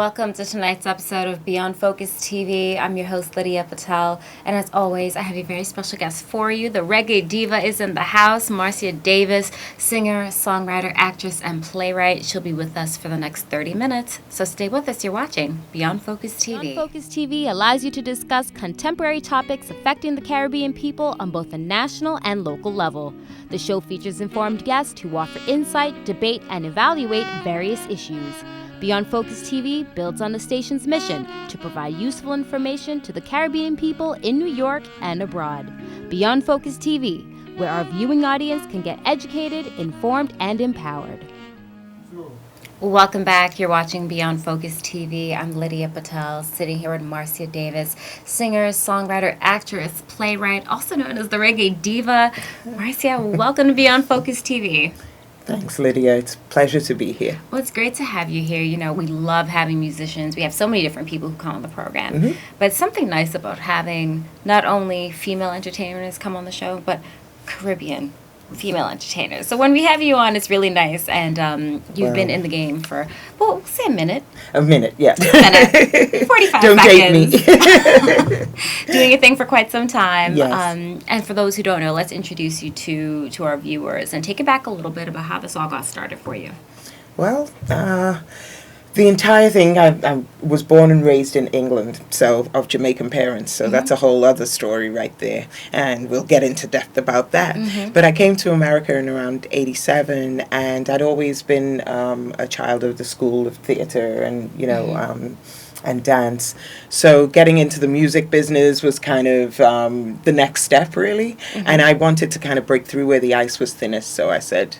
welcome to tonight's episode of Beyond Focus TV. I'm your host, Lydia Patel, and as always, I have a very special guest for you. The reggae diva is in the house, Marcia Davis, singer, songwriter, actress, and playwright. She'll be with us for the next 30 minutes, so stay with us. You're watching Beyond Focus TV. Beyond Focus TV allows you to discuss contemporary topics affecting the Caribbean people on both a national and local level. The show features informed guests who offer insight, debate, and evaluate various issues. Beyond Focus TV builds on the station's mission to provide useful information to the Caribbean people in New York and abroad. Beyond Focus TV, where our viewing audience can get educated, informed, and empowered. Welcome back. You're watching Beyond Focus TV. I'm Lydia Patel, sitting here with Marcia Davis, singer, songwriter, actress, playwright, also known as the reggae diva. Marcia, welcome to Beyond Focus TV. Thanks, Lydia. It's a pleasure to be here. Well, it's great to have you here. You know, we love having musicians. We have so many different people who come on the program. Mm-hmm. But it's something nice about having not only female entertainers come on the show, but Caribbean female entertainers. So when we have you on, it's really nice. And you've been in the game for, well, we'll say a minute. A minute, yeah. Just a minute. 45 Don't seconds. Date me. Doing a thing for quite some time. Yes. And for those who don't know, let's introduce you to our viewers and take it back a little bit about how this all got started for you. Well, the entire thing, I was born and raised in England, so of Jamaican parents, so that's a whole other story right there, and we'll get into depth about that. Mm-hmm. But I came to America in around 87, and I'd always been a child of the School of Theatre and, you know, and dance. So getting into the music business was kind of the next step, really, and I wanted to kind of break through where the ice was thinnest, so I said,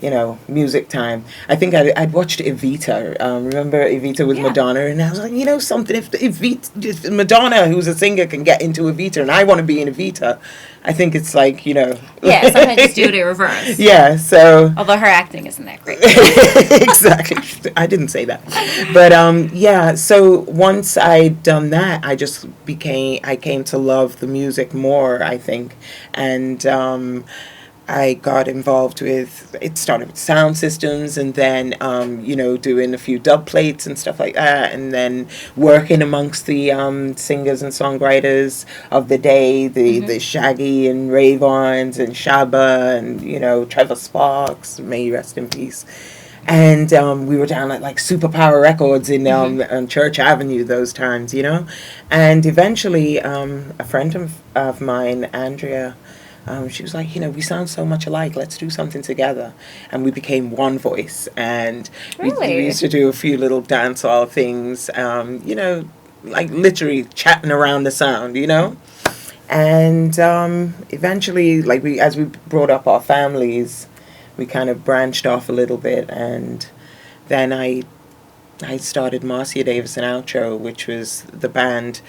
you know, music time. I think I'd watched Evita. Remember Evita with Madonna? And I was like, you know something, if Madonna, who's a singer, can get into Evita and I want to be in Evita, I think it's like, you know. Yeah, sometimes just do it in reverse. Yeah, so. Although her acting isn't that great. Exactly. I didn't say that. But, yeah, so once I'd done that, I came to love the music more, I think. And, I got involved with, it started with sound systems and then, you know, doing a few dub plates and stuff like that. And then working amongst the singers and songwriters of the day, the Shaggy and Rayvons and Shabba and, you know, Trevor Sparks, may he rest in peace. And we were down at like Superpower Records in on Church Avenue those times, you know. And eventually a friend of mine, Andrea, she was like, you know, we sound so much alike. Let's do something together. And we became one voice. And we used to do a few little dancehall things, you know, like literally chatting around the sound, you know. And eventually, like as we brought up our families, we kind of branched off a little bit. And then I started Marcia Davis and Outro, which was the band.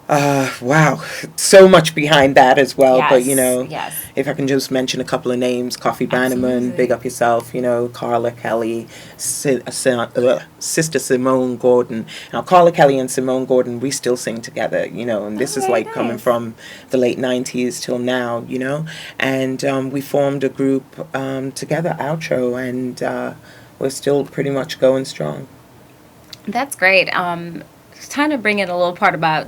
Wow, so much behind that as well. Yes, but, you know, if I can just mention a couple of names, Coffee Bannerman, Big Up Yourself, you know, Carla Kelly, Sister Simone Gordon. Now, Carla Kelly and Simone Gordon, we still sing together, you know, and this is like coming from the late 90s till now, you know, and we formed a group together, Outro, and we're still pretty much going strong. That's great. Trying to bring in a little part about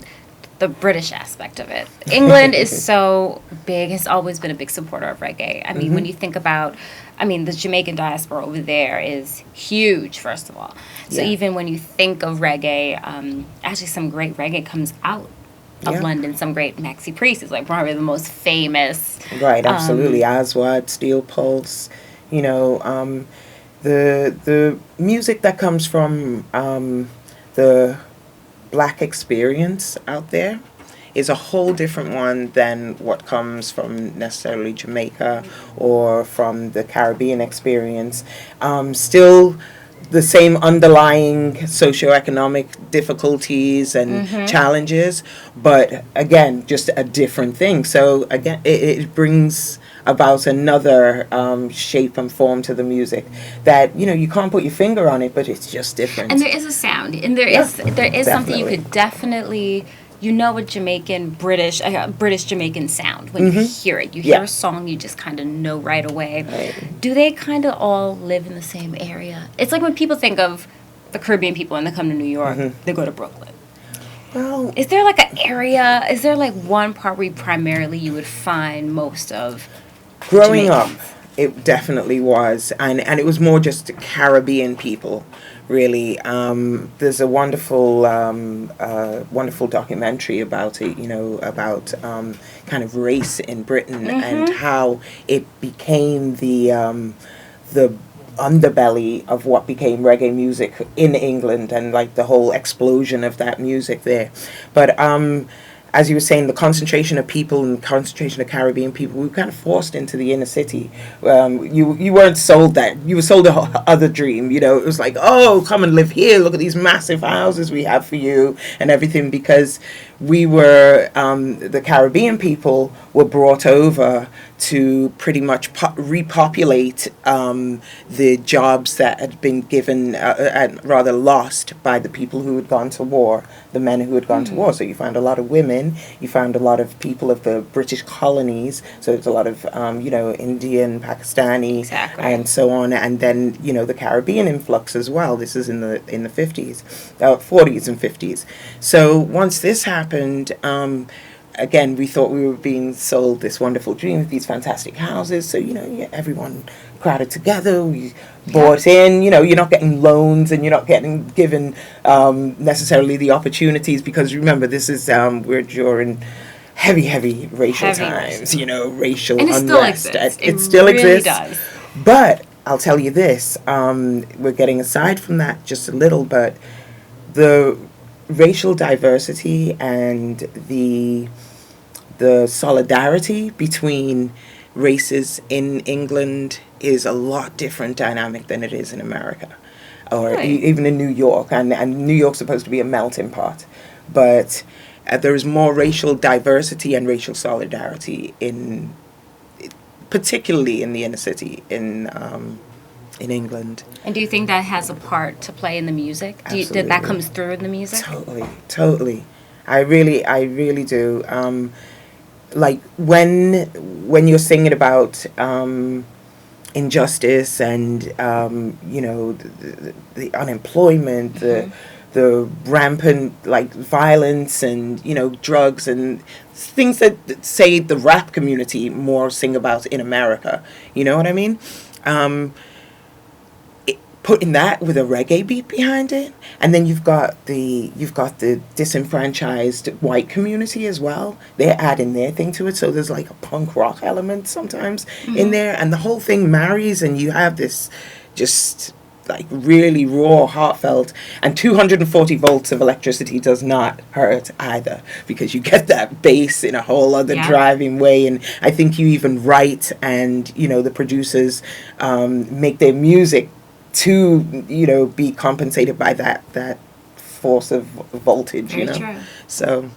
the British aspect of it. England is so big, has always been a big supporter of reggae. I mean, when you think about, the Jamaican diaspora over there is huge, first of all. So even when you think of reggae, actually some great reggae comes out of London. Some great Maxi Priest is like probably the most famous. Right, absolutely. Aswad, Steel Pulse, you know, the music that comes from the Black experience out there is a whole different one than what comes from necessarily Jamaica or from the Caribbean experience. Still the same underlying socioeconomic difficulties and challenges, but again, just a different thing. So again, it brings about another shape and form to the music that, you know, you can't put your finger on it, but it's just different. And there is a sound, and there is something you could definitely, you know, a British Jamaican sound when you hear it. You hear a song, you just kind of know right away. Right. Do they kind of all live in the same area? It's like when people think of the Caribbean people and they come to New York, they go to Brooklyn. Well, Is there like an area? Is there like one part where primarily you would find most of growing up, Jamaicans? it definitely was, and it was more just Caribbean people, really. There's a wonderful documentary about it, about kind of race in Britain and how it became the underbelly of what became reggae music in England, and like the whole explosion of that music there. But as you were saying, the concentration of people and concentration of Caribbean people, we were kind of forced into the inner city. You weren't sold that. You were sold a other dream. It was like, oh, come and live here. Look at these massive houses we have for you and everything, because we were, the Caribbean people were brought over to pretty much repopulate the jobs that had been given, and rather lost by the people who had gone to war, the men who had gone to war. So you found a lot of women, you found a lot of people of the British colonies, so there's a lot of, Indian, Pakistani, Exactly. and so on, and then, the Caribbean influx as well. This is in the 50s, 40s and 50s. So once this happened, again, we thought we were being sold this wonderful dream of these fantastic houses. So, everyone crowded together. We bought in. You're not getting loans and you're not getting given necessarily the opportunities, because remember, this is we're during heavy racial times. Racial And it still unrest. exists. It still really exists. does. But I'll tell you this: we're getting aside from that just a little, but the racial diversity and the solidarity between races in England is a lot different dynamic than it is in America, or Really? even in New York. And New York's supposed to be a melting pot, but there's more racial diversity and racial solidarity particularly in the inner city in England. And do you think that has a part to play in the music? That Absolutely. comes through in the music? Totally. I really do. Like when you're singing about injustice and the unemployment, the rampant like violence and drugs and things that say the rap community more sing about in America. You know what I mean? Putting that with a reggae beat behind it, and then you've got the disenfranchised white community as well. They're adding their thing to it, so there's like a punk rock element sometimes in there, and the whole thing marries, and you have this just like really raw, heartfelt, and 240 volts of electricity does not hurt either, because you get that bass in a whole other driving way. And I think you even write, and the producers make their music to be compensated by that force of voltage. Very true. So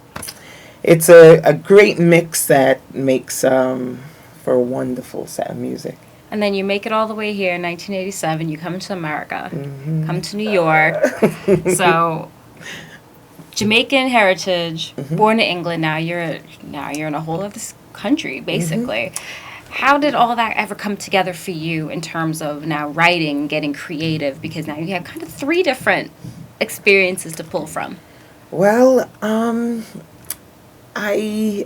it's a great mix that makes for a wonderful set of music. And then you make it all the way here in 1987. You come to America, come to New York. So Jamaican heritage, born in England. Now you're in a whole other country, basically. How did all that ever come together for you in terms of now writing, getting creative? Because now you have kind of 3 different experiences to pull from. Well, I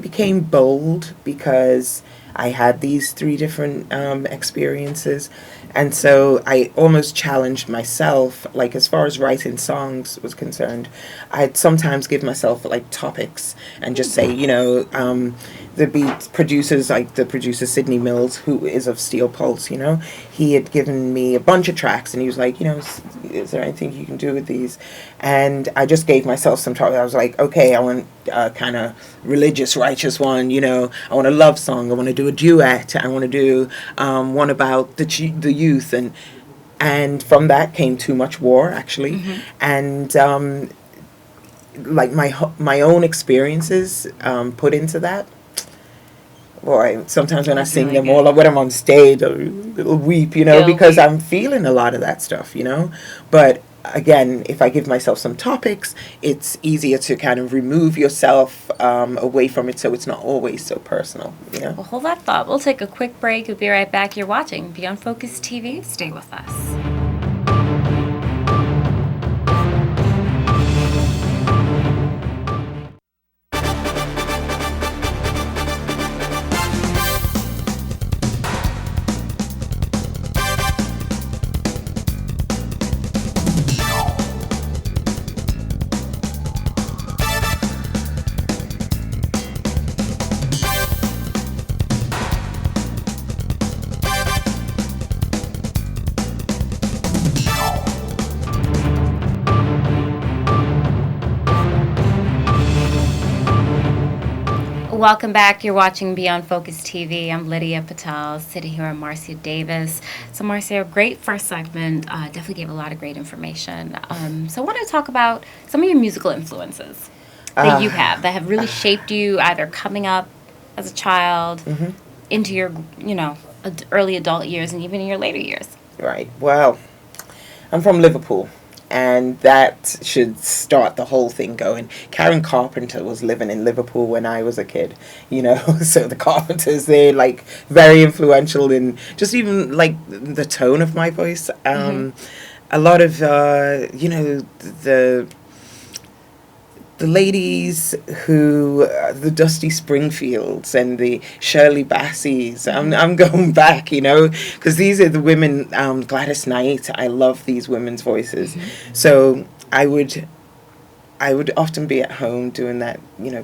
became bold because I had these 3 different experiences, and so I almost challenged myself. Like as far as writing songs was concerned, I'd sometimes give myself like topics and just say, the beat producers, like the producer Sidney Mills, who is of Steel Pulse, he had given me a bunch of tracks, and he was like, is there anything you can do with these? And I just gave myself some topics. I was like, okay, I want a kind of religious, righteous one, I want a love song, I want to do a duet, I want to do one about the youth, and from that came Too Much War, actually, and like my own experiences put into that. Boy, sometimes when I sing them all, when I'm on stage, a little weep, because I'm feeling a lot of that stuff, But again, if I give myself some topics, it's easier to kind of remove yourself away from it, so it's not always so personal, Well, hold that thought. We'll take a quick break. We'll be right back. You're watching Beyond Focus TV. Stay with us. welcome back. You're watching Beyond Focus TV. I'm Lydia Patel, sitting here with Marcia Davis. So, Marcia, great first segment. Definitely gave a lot of great information. So, I want to talk about some of your musical influences that you have that have really shaped you, either coming up as a child, into your, early adult years, and even in your later years. Right. Well, I'm from Liverpool. And that should start the whole thing going. Karen Carpenter was living in Liverpool when I was a kid, So the Carpenters, they're like very influential in just even like the tone of my voice. A lot of, the ladies who, the Dusty Springfields and the Shirley Bassies, I'm going back, because these are the women, Gladys Knight, I love these women's voices. So I would often be at home doing that,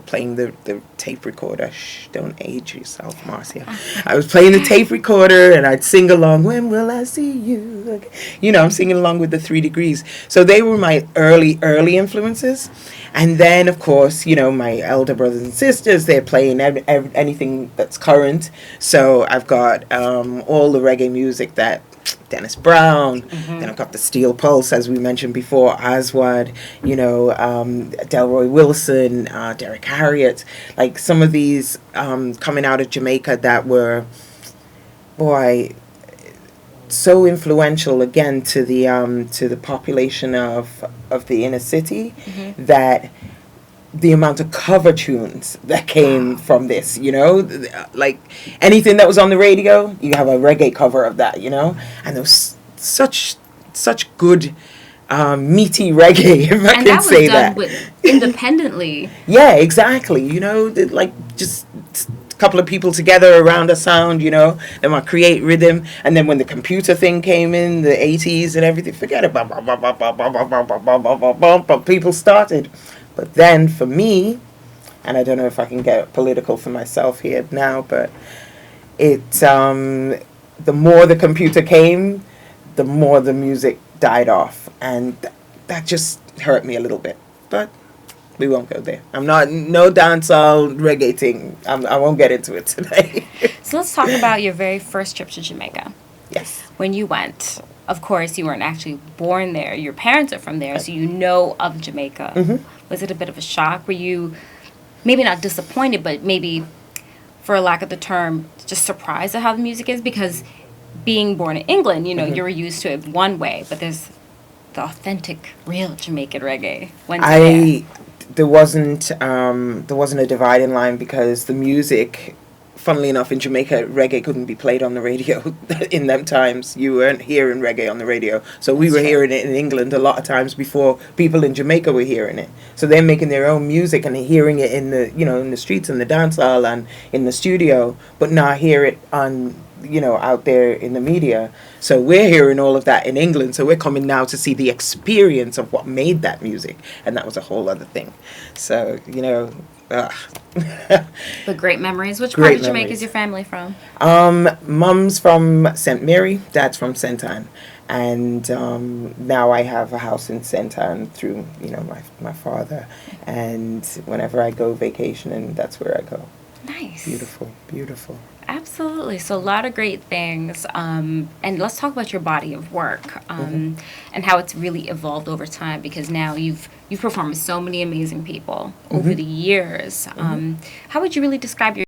playing the tape recorder. Shh, don't age yourself, Marcia. I was playing the tape recorder and I'd sing along, when will I see you? I'm singing along with the 3 Degrees. So they were my early influences. And then, of course, my elder brothers and sisters, they're playing anything that's current. So I've got all the reggae music that Dennis Brown, then I've got the Steel Pulse, as we mentioned before, Aswad, Delroy Wilson, Derek Harriott, like some of these coming out of Jamaica that were, so influential again to the population of the inner city, that the amount of cover tunes that came from this, like anything that was on the radio, you have a reggae cover of that, and there was such good meaty reggae, if I can say that. And that was done independently. Yeah, exactly. Like just a couple of people together around a sound, they might create rhythm, and then when the computer thing came in, the 80s and everything, forget it, but people started. But then for me, and I don't know if I can get political for myself here now, but the more the computer came, the more the music died off. And that just hurt me a little bit. But we won't go there. I'm not, no dancehall reggae thing. I won't get into it today. So let's talk about your very first trip to Jamaica. Yes. When you went, of course, you weren't actually born there. Your parents are from there, so you know of Jamaica. Was it a bit of a shock? Were you maybe not disappointed, but maybe, for lack of the term, just surprised at how the music is? Because being born in England, you were used to it one way, but there's the authentic, real Jamaican reggae. There wasn't a dividing line, because the music, funnily enough, in Jamaica, reggae couldn't be played on the radio in them times. You weren't hearing reggae on the radio. So we were hearing it in England a lot of times before people in Jamaica were hearing it. So they're making their own music and hearing it in the, in the streets and the dance hall and in the studio, but not hear it on, out there in the media. So we're hearing all of that in England. So we're coming now to see the experience of what made that music. And that was a whole other thing. So, But great memories. Which part of Jamaica is your family from? Mum's from St. Mary, dad's from St. Anne. And now I have a house in St. Anne through, my father. And whenever I go vacationing, that's where I go. Nice. Beautiful, beautiful. Absolutely. So a lot of great things. And let's talk about your body of work and how it's really evolved over time, because now you've performed with so many amazing people over the years. How would you really describe your